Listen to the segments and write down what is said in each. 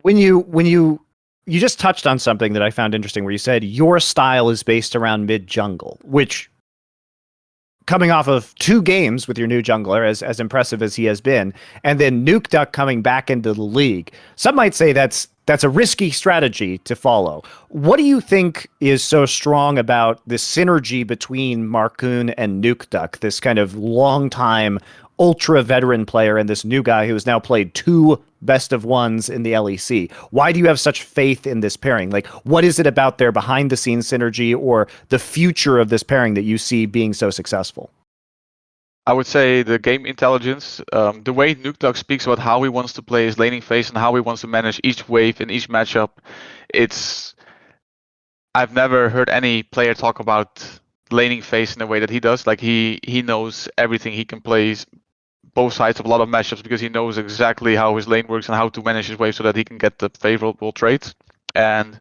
When you just touched on something that I found interesting, where you said your style is based around mid jungle, which, coming off of 2 games with your new jungler, as impressive as he has been, and then Nuke Duck coming back into the league, some might say that's a risky strategy to follow. What do you think is so strong about this synergy between Marcoon and Nuke Duck, this kind of long-time ultra veteran player and this new guy who has now played 2 best of ones in the LEC? Why do you have such faith in this pairing? Like, what is it about their behind the scenes synergy or the future of this pairing that you see being so successful? I would say the game intelligence, the way Nuke Duck speaks about how he wants to play his laning phase and how he wants to manage each wave in each matchup. I've never heard any player talk about laning phase in the way that he does. Like he knows everything. He can play both sides of a lot of matchups because he knows exactly how his lane works and how to manage his wave so that he can get the favorable trades. And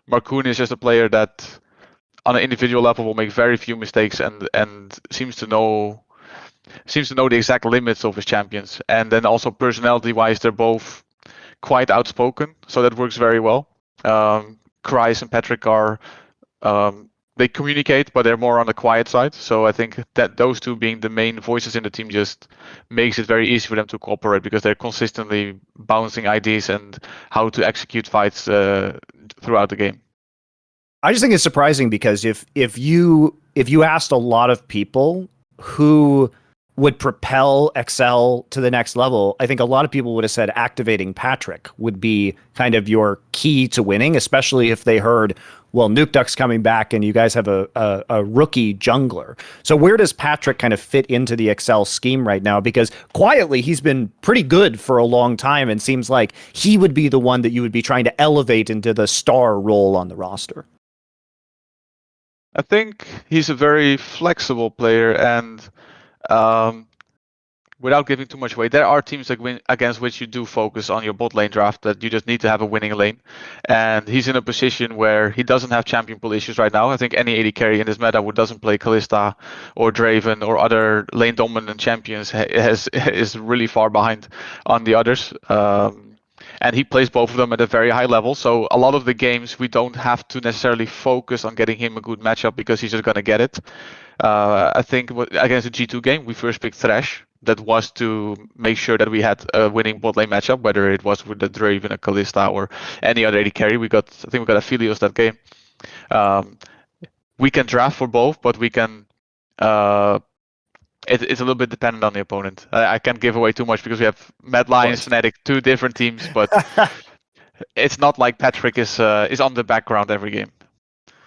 Marcoon is just a player that on an individual level will make very few mistakes and seems to know the exact limits of his champions. And then also personality wise, they're both quite outspoken, so that works very well. Kris and Patrick are they communicate, but they're more on the quiet side. So I think that those two being the main voices in the team just makes it very easy for them to cooperate because they're consistently bouncing ideas and how to execute fights throughout the game. I just think it's surprising because if you asked a lot of people who would propel XL to the next level, I think a lot of people would have said activating Patrick would be kind of your key to winning, especially if they heard, well, Nuke Duck's coming back and you guys have a rookie jungler. So where does Patrick kind of fit into the XL scheme right now? Because quietly, he's been pretty good for a long time and seems like he would be the one that you would be trying to elevate into the star role on the roster. I think he's a very flexible player, and without giving too much away, there are teams against which you do focus on your bot lane draft, that you just need to have a winning lane. And he's in a position where he doesn't have champion pool issues right now. I think any AD carry in this meta who doesn't play Kalista or Draven or other lane dominant champions is really far behind on the others. And he plays both of them at a very high level. So a lot of the games, we don't have to necessarily focus on getting him a good matchup because he's just going to get it. I think against the G2 game, we first picked Thresh. That was to make sure that we had a winning bot lane matchup, whether it was with the Draven, a Kalista, or any other AD carry. I think we got Aphelios that game. We can draft for both, but we can... It's a little bit dependent on the opponent. I can't give away too much because we have Mad Lions, Fnatic, 2 different teams, but it's not like Patrick is on the background every game.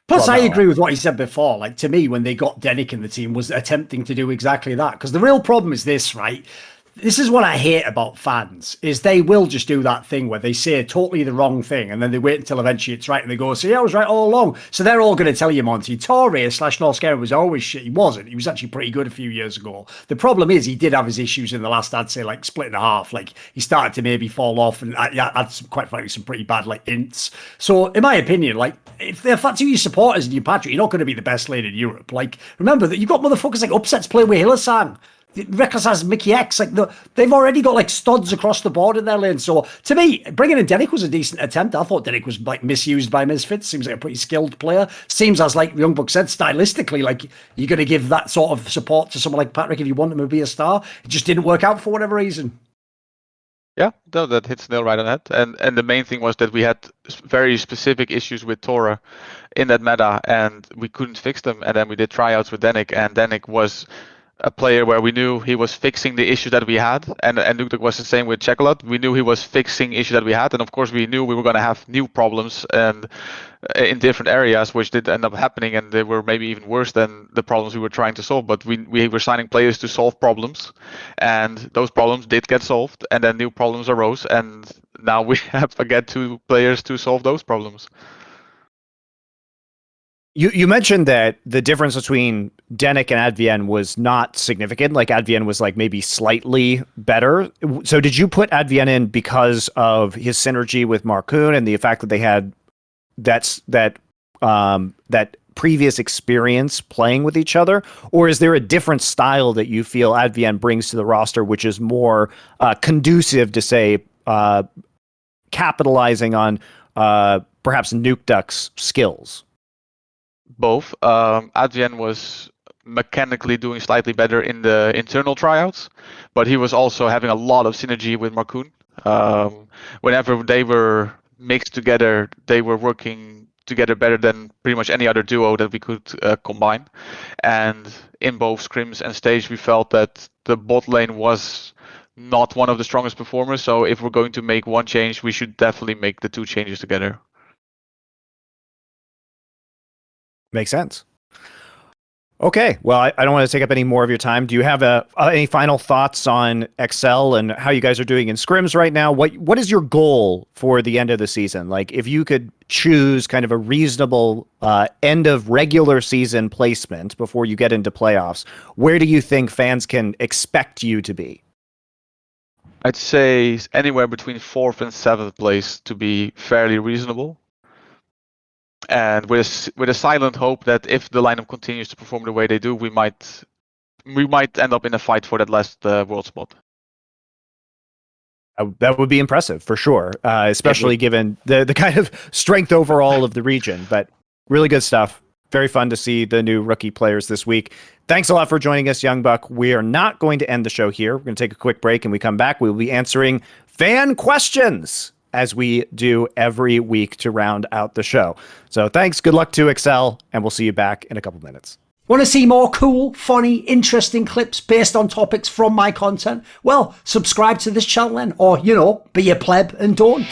Plus, I agree with what he said before. Like, to me, when they got Denick in the team, was attempting to do exactly that. Because the real problem is this, right? This is what I hate about fans, is they will just do that thing where they say totally the wrong thing and then they wait until eventually it's right and they go, see, I was right all along. So they're all going to tell you, Monty, Torin/Norscarer was always shit. He wasn't. He was actually pretty good a few years ago. The problem is he did have his issues in the last, I'd say, like, split and a half. Like, he started to maybe fall off and had quite frankly some pretty bad, like, ints. So, in my opinion, like, if that's who your supporters and your Patrick, you're not going to be the best lane in Europe. Like, remember that you've got motherfuckers like Upsets playing with Hillestad. Reckless has Mickey X, like they've already got like studs across the board in their lane. So to me, bringing in Denick was a decent attempt. I thought Denick was like misused by Misfits. Seems like a pretty skilled player. Seems, as like Young Buck said, stylistically, like you're going to give that sort of support to someone like Patrick if you want him to be a star. It just didn't work out for whatever reason. Yeah, no, that hits nail right on the head. And the main thing was that we had very specific issues with Tora in that meta, and we couldn't fix them. And then we did tryouts with Denick, and Denick was a player where we knew he was fixing the issue that we had, and Nuke Duck was the same with Chocolate. We knew he was fixing issue that we had, and of course we knew we were going to have new problems and in different areas, which did end up happening, and they were maybe even worse than the problems we were trying to solve. But we were signing players to solve problems, and those problems did get solved, and then new problems arose, and now we have again 2 players to solve those problems. You mentioned that the difference between Denick and Advienne was not significant. Like Advienne was like maybe slightly better. So did you put Advienne in because of his synergy with Marcoon and the fact that they had that previous experience playing with each other? Or is there a different style that you feel Advienne brings to the roster which is more conducive to, say, capitalizing on perhaps Nuke Duck's skills? Both. Adrian was mechanically doing slightly better in the internal tryouts, but he was also having a lot of synergy with Marcoon. Whenever they were mixed together, they were working together better than pretty much any other duo that we could combine. And in both scrims and stage, we felt that the bot lane was not one of the strongest performers. So if we're going to make one change, we should definitely make the two changes together. Makes sense. Okay, well, I don't want to take up any more of your time. Do you have any final thoughts on Excel and how you guys are doing in scrims right now? What is your goal for the end of the season? Like, if you could choose kind of a reasonable end of regular season placement before you get into playoffs, where do you think fans can expect you to be? I'd say anywhere between 4th and 7th place to be fairly reasonable. And with a silent hope that if the lineup continues to perform the way they do, we might end up in a fight for that last world spot. That would be impressive for sure, especially given the kind of strength overall of the region. But really good stuff. Very fun to see the new rookie players this week. Thanks a lot for joining us, Young Buck. We are not going to end the show here. We're going to take a quick break, and we come back. We will be answering fan questions, as we do every week to round out the show. So thanks, good luck to Excel, and we'll see you back in a couple minutes. Want to see more cool, funny, interesting clips based on topics from my content? Well, subscribe to this channel then, or, be a pleb and don't.